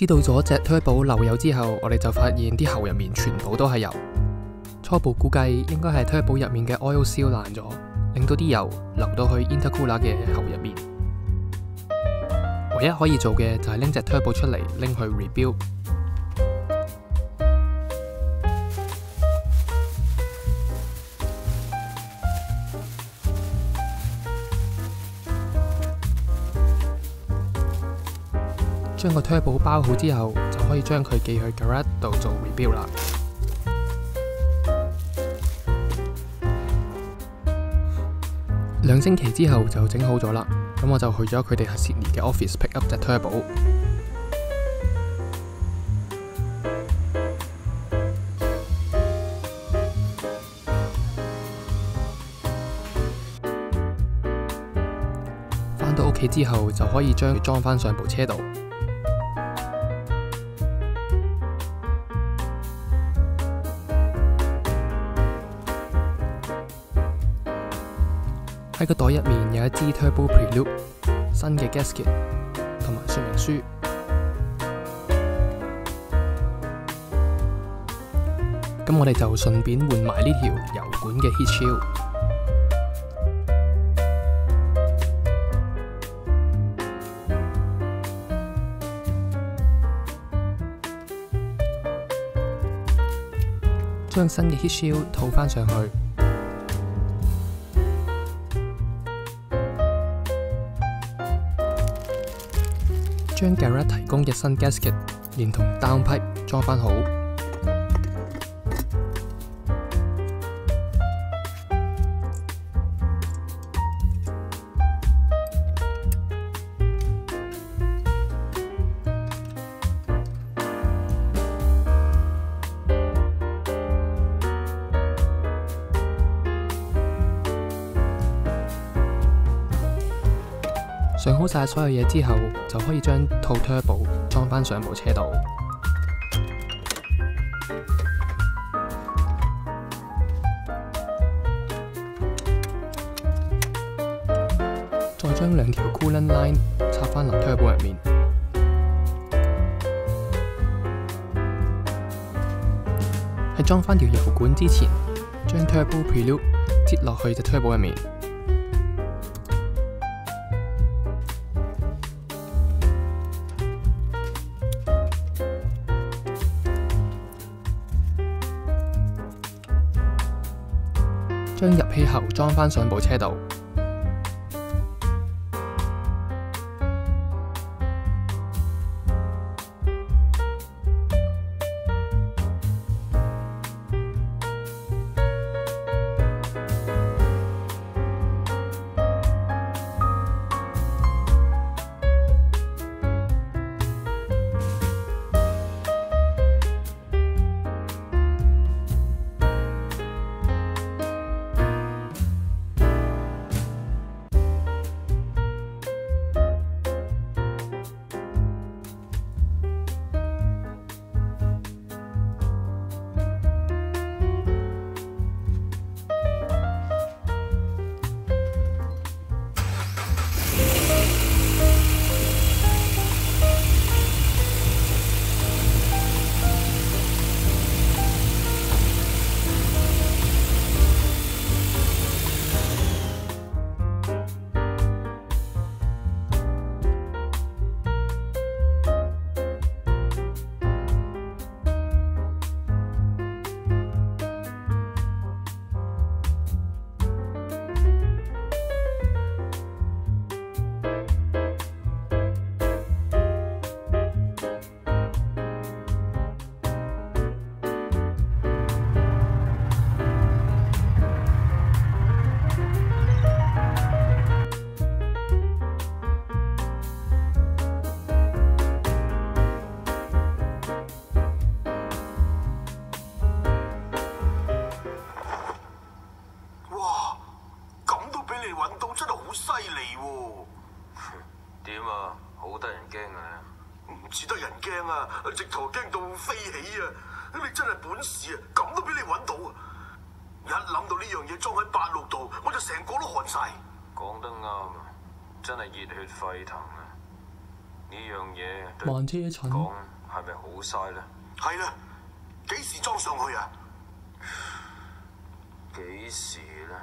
知道咗隻 turbo 漏油之後，我哋就發現啲喉入面全部都係油。初步估計應該係 turbo 入面嘅 oil seal 爛咗，令到啲油流到去 intercooler 嘅喉入面。唯一可以做嘅就係拎隻 turbo 出嚟，拎去 rebuild。將個 turbo 包好之後，就可以將佢寄去 garage 度做 rebuild 啦。2星期之後就整好咗啦，咁我就去咗佢哋喺 Sydney 嘅 office pick up 隻 turbo。返到屋企之後，就可以將佢裝返上部車度。喺個袋入面有一支 Turbo Prelude、新嘅 gasket 同埋說明書。咁我哋就順便換埋呢條油管嘅 heat shield。將新嘅 heat shield 套返上去。將 garage 提供嘅新 gasket 連同 downpipe 裝返好。上好晒所有嘢之後，就可以將套 turbo 裝返上部車度。再將2條 coolant line 插返落 turbo 入面。喺裝返條油管之前，將 turbo prelude 擠落去隻 turbo 入面。將入氣喉裝返上部車度。點啊？好得人驚啊！唔似得人驚啊，直頭驚到飛起啊！你真係本事啊，咁都俾你揾到啊！一諗到呢樣嘢裝喺86度，我就成個都寒晒。講得啱啊，真係熱血沸騰啊！呢樣嘢慢車蠢。講係咪好晒咧？係啦，幾時裝上去啊？幾時咧？